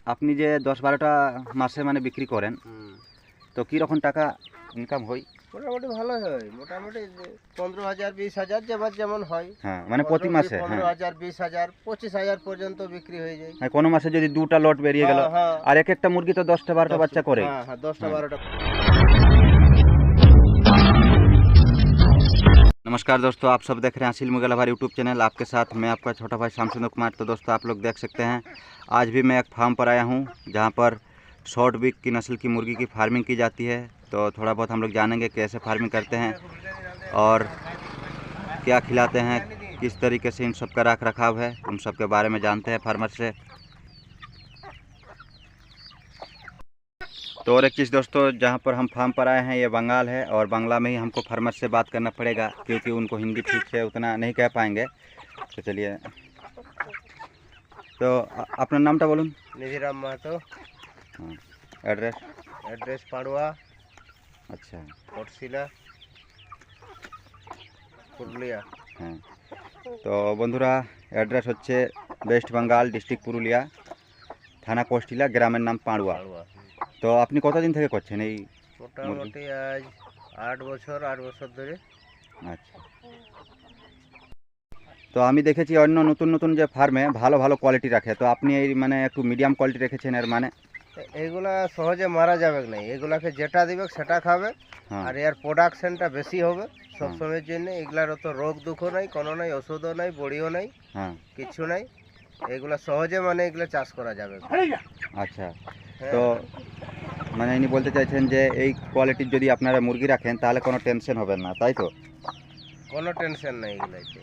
আপনি যে 10-12টা মাসে মানে বিক্রি করেন, তো কি রকম টাকা ইনকাম হয়? মোটামুটি ভালো হয়, মোটামুটি 15,000 20,000 যেবার যেমন হয়। হ্যাঁ, মানে প্রতি মাসে? হ্যাঁ, 15,000 20,000 25,000 পর্যন্ত বিক্রি হয়ে যায়। মানে কোনো মাসে যদি 2টা লট বেরিয়ে গেল, হ্যাঁ হ্যাঁ, আর এক একটা মুরগি তো 10টা-12টা বাচ্চা করে। হ্যাঁ হ্যাঁ, 10টা হ্যাঁ। 12টা। नमस्कार दोस्तों, आप सब देख रहे हैं असील मुगल हमारे यूट्यूब चैनल। आपके साथ मैं आपका छोटा भाई शामसुंदर कुमार। तो दोस्तों, आप लोग देख सकते हैं आज भी मैं एक फार्म पर आया हूं जहां पर शॉर्ट बिग की नस्ल की मुर्गी की फार्मिंग की जाती है। तो थोड़ा बहुत हम लोग जानेंगे कैसे फार्मिंग करते हैं और क्या खिलाते हैं, किस तरीके से इन सब का रख रखाव है, उन सब के बारे में जानते हैं फार्मर से। तो और एक चीज़ दोस्तों, जहाँ पर हम फार्म पर आए हैं ये बंगाल है, और बांग्ला में ही हमको फार्मर से बात करना पड़ेगा क्योंकि उनको हिंदी ठीक से उतना नहीं कह पाएंगे। तो चलिए, तो अपना नामটা বলুন। নিধিরাম মাহাতো। हाँ, एड्रेस? অ্যাড্রেস পাড়ুয়া, अच्छा। কোটশিলা, পুরুলিয়া। হ্যাঁ, তো বন্ধুরা, অ্যাড্রেস হচ্ছে ওয়েস্ট বেঙ্গল ডিস্ট্রিক্ট পুরুলিয়া, থানা কোষ্টিলা, গ্রামের নাম পাড়ুয়া। পাড়ুয়া। তো আপনি কতদিন থেকে করছেন এই মুরগি? মোটামুটি আজ 8 বছর ধরে। আচ্ছা। তো আমি দেখেছি অন্য নতুন নতুন যে ফার্মে ভালো ভালো কোয়ালিটি রাখে, তো আপনি এই মানে একটু মিডিয়াম কোয়ালিটি রেখেছেন, এর মানে? এইগুলা সহজে মারা যাবে না, এগুলাকে যেটা দিবে সেটা খাবে। হ্যাঁ, আর এর প্রোডাকশনটা বেশি হবে সব হ্যাঁ। সময়ের জন্য। এগুলার অত রোগ দুঃখ নাই, কোনো নাই, ওষুধও নাই, বড়িও নাই, হ্যাঁ, কিছু নাই। এগুলা সহজে মানে এগুলা চাষ করা যাবে। আচ্ছা। হ্যাঁ, তো মানে ইনি বলতে চাইছেন যে এই কোয়ালিটির যদি আপনারা মুরগি রাখেন তাহলে কোনো টেনশন হবে না, তাই তো? কোনো টেনশন নাই এগুলাতে,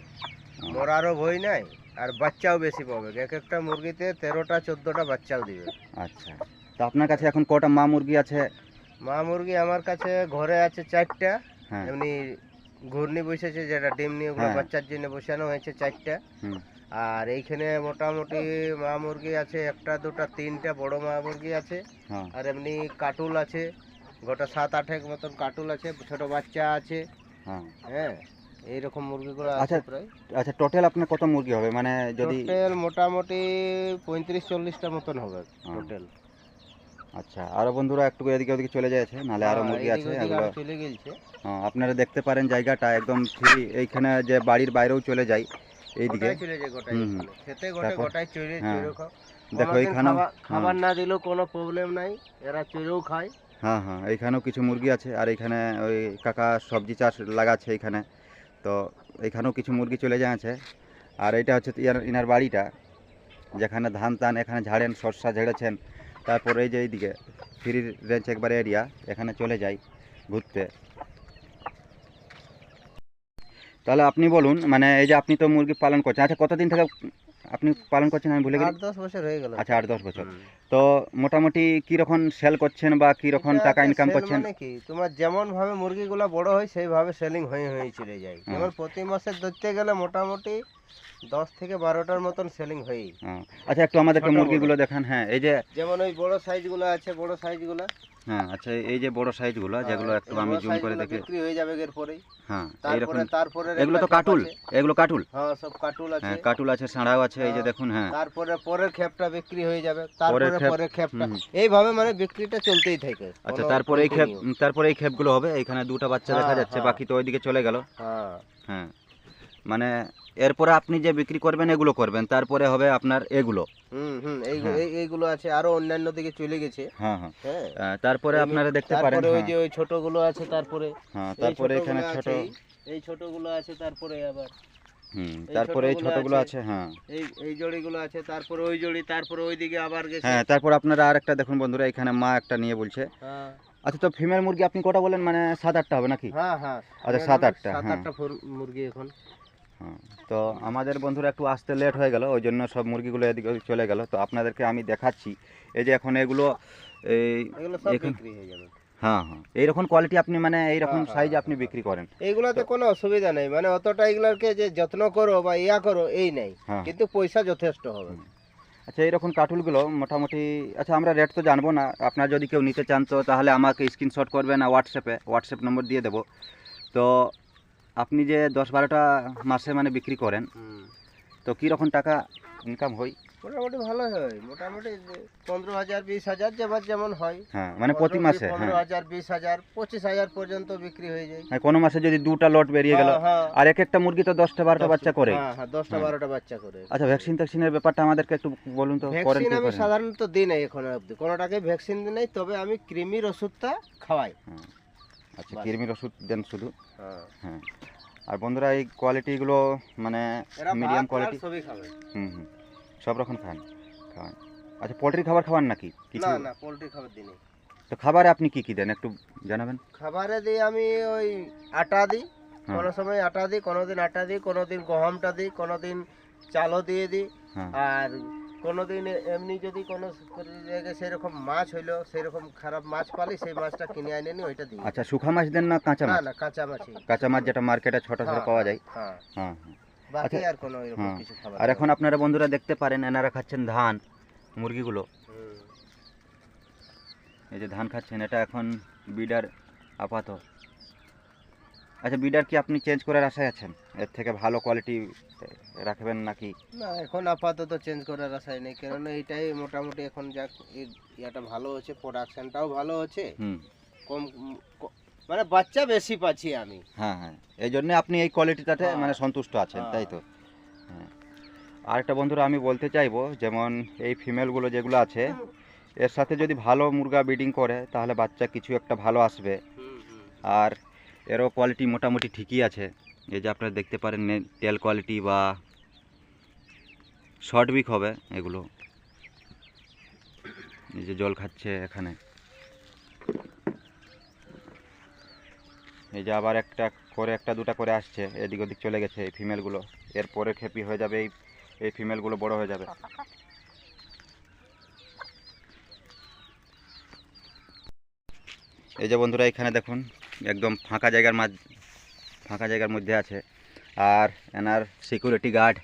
হুম। মরারও ভয় নাই। আর বাচ্চাও বেশি পাবে, এক একটা মুরগিতে 13টা 14টা বাচ্চাও দিবে। আচ্ছা, তো আপনার কাছে এখন কটা মা মুরগি আছে? মা মুরগি আমার কাছে ঘরে আছে 4টা। হ্যাঁ। এমনি ঘূর্ণি বসেছে, যেটা ডিম নিয়ে ওগুলো হ্যাঁ। বাচ্চার জন্য বসানো হয়েছে 4টা। হুম। আর এইখানে মোটামুটি মা মুরগি আছে 1টা 2টা 3টা বড় মা মুরগি আছে। হ্যাঁ। আর এমনি কাটুল আছে, গোটা 7-8 মতন কাটুল আছে, ছোট বাচ্চা আছে। হ্যাঁ। হ্যাঁ, এইরকম মুরগিগুলো আচ্ছা, আছে প্রায়। আচ্ছা, টোটাল আপনার কত মুরগি হবে মানে যদি? টোটাল মোটামুটি 35-40টা মতন হবে হ্যাঁ। টোটাল। আচ্ছা, আরো বন্ধুরা একটু এদিকে ওদিকে চলে যাচ্ছে, নাহলে আরো মুরগি আছে এগুলো। চলে গেছে। হ্যাঁ, আপনারা দেখতে পারেন জায়গাটা একদম ফ্রি, এইখানে যে বাড়ির বাইরেও চলে যায় এইদিকে। গোটাই চলে যায়, গোটাই হুম, হুম। খেতে তারপর? গোটাই চড়ে হ্যাঁ, চড়ে খাও। দেখো কোনোদিন এইখানেও। খাবার না দিলেও কোনো প্রবলেম নাই, এরা চড়েও খায়। হ্যাঁ, হ্যাঁ, এইখানেও কিছু মুরগি আছে, আর এইখানে ওই কাকা সবজি চাষ লাগাচ্ছে এইখানে, তো এইখানেও কিছু মুরগি চলে যাচ্ছে। আর এইটা হচ্ছে ইনার বাড়িটা, যেখানে ধান টান এখানে ঝাড়েন, শস্যা ঝেড়েছেন। তারপর এই যে এইদিকে ফ্রি রেঞ্জ একবার এরিয়া, এখানে চলে যাই ঘুরতে। তাহলে আপনি বলুন, মানে এই যে আপনি তো মুরগি পালন করছেন, আচ্ছা কতদিন থেকে আপনি পালন করছেন আমি ভুলে গেছি? 8-10 বছর হয়ে গেল। আচ্ছা, 8-10 বছর। তো মোটামুটি কীরকম সেল করছেন বা কীরকম টাকা ইনকাম করছেন? মানে কি, তোমার যেমন ভাবে মুরগিগুলো বড় হয় সেইভাবে সেলিং হয়ে হয়ে চলে যায়। যেমন প্রতি মাসে ধরতে গেলে মোটামুটি 10 থেকে 12টার মতন সেলিং হয়ই। আচ্ছা, একটু আমাদেরকে মুরগিগুলো দেখান। হ্যাঁ, এই যে যেমন ওই বড় সাইজগুলো আছে, বড় সাইজগুলো। হ্যাঁ, আচ্ছা, এই যে বড় সাইজগুলো যেগুলো একটু আমি জুম করে দেখি। বিক্রি হয়ে যাবে এর পরেই। হ্যাঁ, তারপরে এইরকম। তারপরে এগুলো তো কাটুল, এগুলো কাটুল। হ্যাঁ, সব কাটুল আছে। হ্যাঁ, কাটুল আছে, সাঁড়াও আছে, এই যে দেখুন। হ্যাঁ, তারপরে পরের ক্ষেপটা বিক্রি হয়ে যাবে, তারপরে পরের ক্ষেপটা, হুম। এইভাবে মানে বিক্রিটা চলতেই থাকে। আচ্ছা, তারপরে তারপরে এই ক্ষেপগুলো হবে, এইখানে দুটো বাচ্চা দেখা যাচ্ছে, বাকি তো ওইদিকে চলে গেল। হ্যাঁ, হ্যাঁ, মানে এরপরে আপনি যে বিক্রি করবেন এগুলো করবেন, তারপরে হবে আপনার এগুলো। এইগুলো আছে, আরো অন্যান্য দিকে চলে গেছে। হ্যাঁ, হ্যাঁ, হ্যাঁ, তারপরে আপনারা দেখতে পারেন। তারপরে ওই যে ওই ছোটগুলো আছে, তারপরে হ্যাঁ, তারপরে এখানে ছোট, এই ছোটগুলো আছে, তারপরে আবার তারপরে এই ছোটগুলো আছে। হ্যাঁ, এই জড়িগুলো আছে, তারপরে ওই জড়ি, তারপরে ওইদিকে আবার গেছে। হ্যাঁ, তারপর আপনারা আরেকটা দেখুন বন্ধুরা, এখানে মা একটা নিয়ে বলছে। হ্যাঁ, আচ্ছা, তো ফিমেল মুরগি আপনি কটা বলেন, মানে 7-8টা হবে নাকি? হ্যাঁ, হ্যাঁ, আচ্ছা, 7-8টা। হ্যাঁ, 7-8টা মুরগি এখন। হ্যাঁ, তো আমাদের বন্ধুরা একটু আসতে লেট হয়ে গেল, ওই জন্য সব মুরগিগুলো এদিকে চলে গেল। তো আপনাদেরকে আমি দেখাচ্ছি, এই যে এখন এগুলো এগুলো সব বিক্রি হয়ে যাবে। হ্যাঁ, হ্যাঁ, এইরকম কোয়ালিটি আপনি মানে এইরকম সাইজ আপনি বিক্রি করেন? এইগুলাতে কোনো অসুবিধা নেই, মানে অতটা এগুলাকে যে যত্ন করো বা ইয়া করো এই নেই, কিন্তু পয়সা যথেষ্ট হবে। আচ্ছা, এইরকম কাটুলগুলো মোটামুটি, আচ্ছা আমরা রেট তো জানবো না, আপনার যদি কেউ নিতে চান তো তাহলে আমাকে স্ক্রিনশট করবেন, হোয়াটসঅ্যাপ নম্বর দিয়ে দেবো। তো আপনি যে 10-12টা মাসে মানে বিক্রি করেন, তো কীরকম টাকা ইনকাম হয়? মোটামুটি ভালো হয়, মোটামুটি 15,000 20,000 যেবার যেমন হয়। হ্যাঁ মানে প্রতি মাসে, হ্যাঁ 15,000 20,000 25,000 পর্যন্ত বিক্রি হয়ে যায়। মানে কোনো মাসে যদি 2টা লট বেরিয়ে গেল, হ্যাঁ, হ্যাঁ। আর এক একটা মুরগি তো 10টা 12টা বাচ্চা করে। হ্যাঁ হ্যাঁ, 10টা 12টা বাচ্চা করে। আচ্ছা, ভ্যাকসিন ট্যাকসিনের ব্যাপারটা আমাদেরকে একটু বলুন তো, করেন ভ্যাকসিন কি আমি করেন? সাধারণত দিই নাই এখনো অবধি, কোনোটাকে ভ্যাকসিন দিই নাই, তবে আমি কৃমির ওষুধটা খাওয়াই। হ্যাঁ, আচ্ছা, বাস। কৃমির ওষুধ দেন শুধু? হ্যাঁ, হ্যাঁ। আর বন্ধুরা এই কোয়ালিটিগুলো মানে এরা মিডিয়াম ভাত আর কোয়ালিটি? সবই খাবে। হুম, সব রকম খাওয়ান? আচ্ছা, পোলট্রির খাবার খাওয়ান নাকি কিছু? না না, পোলট্রি খাবার দিই নাই। তো খাবারে আপনি কি কি দেন একটু জানাবেন? খাবারে দিই আমি ওই আটা দিই, হ্যাঁ। কোনো সময় আটা দিই, কোনোদিন আটা দিই, কোনোদিন গহমটা দিই, কোনোদিন চালও দিয়ে দিই। হ্যাঁ। আর কোনোদিন এমনি যদি কোনো জায়গায় সেরকম মাছ হইলো, সেরকম খারাপ মাছ পালি, সেই মাছটা কিনে আনে নি, ওইটা দিই। আচ্ছা, শুখা মাছ দেন না কাঁচা না মাছ? না, কাঁচা মাছই। কাঁচা মাছ যেটা মার্কেটে ছোট ছোট হ্যাঁ, পাওয়া যায়। হ্যাঁ, হ্যাঁ। বাকি আচ্ছা। আর কোনো এরকম হ্যাঁ। কিছু খাবার আর দেওয়া এখন আপনারা বন্ধুরা দেখতে পারেন এনারা খাচ্ছেন ধান, মুরগিগুলো হুম। এই যে ধান খাচ্ছেন, এটা এখন বিডার আপাতত। আচ্ছা, বিডার কি আপনি চেঞ্জ করার আশায় আছেন? এর থেকে ভালো কোয়ালিটি রাখবেন নাকি? না, এখন আপাতত চেঞ্জ করার আশাই নেই, কেননা এটাই মোটামুটি এখন যাক ইয়াটা ভালো হচ্ছে, প্রোডাকশনটাও ভালো হচ্ছে, হুম। কম মানে বাচ্চা বেশি পাচ্ছি আমি। হ্যাঁ হ্যাঁ, এই জন্য আপনি এই কোয়ালিটিটাতে হ্যাঁ। মানে সন্তুষ্ট আছেন, হ্যাঁ। তাই তো? হ্যাঁ। আরেকটা বন্ধুরা আমি বলতে চাইবো, যেমন এই ফিমেলগুলো যেগুলো আছে, এর সাথে যদি ভালো মুরগা ব্রিডিং করে তাহলে বাচ্চা কিছু একটা ভালো আসবে। আর এরও কোয়ালিটি মোটামুটি ঠিকই আছে। এই যে আপনারা দেখতে পারেন টেল কোয়ালিটি বা শর্ট উইক হবে এগুলো। এই যে জল খাচ্ছে এখানে, এই যে আবার একটা দুটা করে আসছে, এদিক ওদিক চলে গেছে এই ফিমেলগুলো। এরপরে খেপি হয়ে যাবে, এই ফিমেলগুলো বড় হয়ে যাবে। এই যে বন্ধুরা এখানে দেখুন, একদম ফাঁকা জায়গার মধ্যে আছে। আর এনার সিকিউরিটি গার্ড,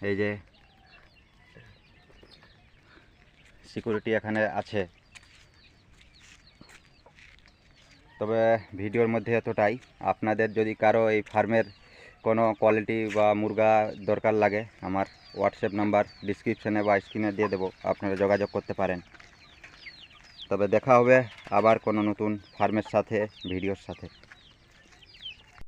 এই যে সিকিউরিটি এখানে আছে। তবে ভিডিওর মধ্যে এতটাই। আপনাদের যদি কারো এই ফার্মের কোনো কোয়ালিটি বা মুরগা দরকার লাগে, আমার হোয়াটসঅ্যাপ নাম্বার ডিসক্রিপশানে বা স্ক্রিনে দিয়ে দেবো, আপনারা যোগাযোগ করতে পারেন। তবে দেখা হবে আবার কোনো নতুন ফার্মের সাথে, ভিডিওর সাথে।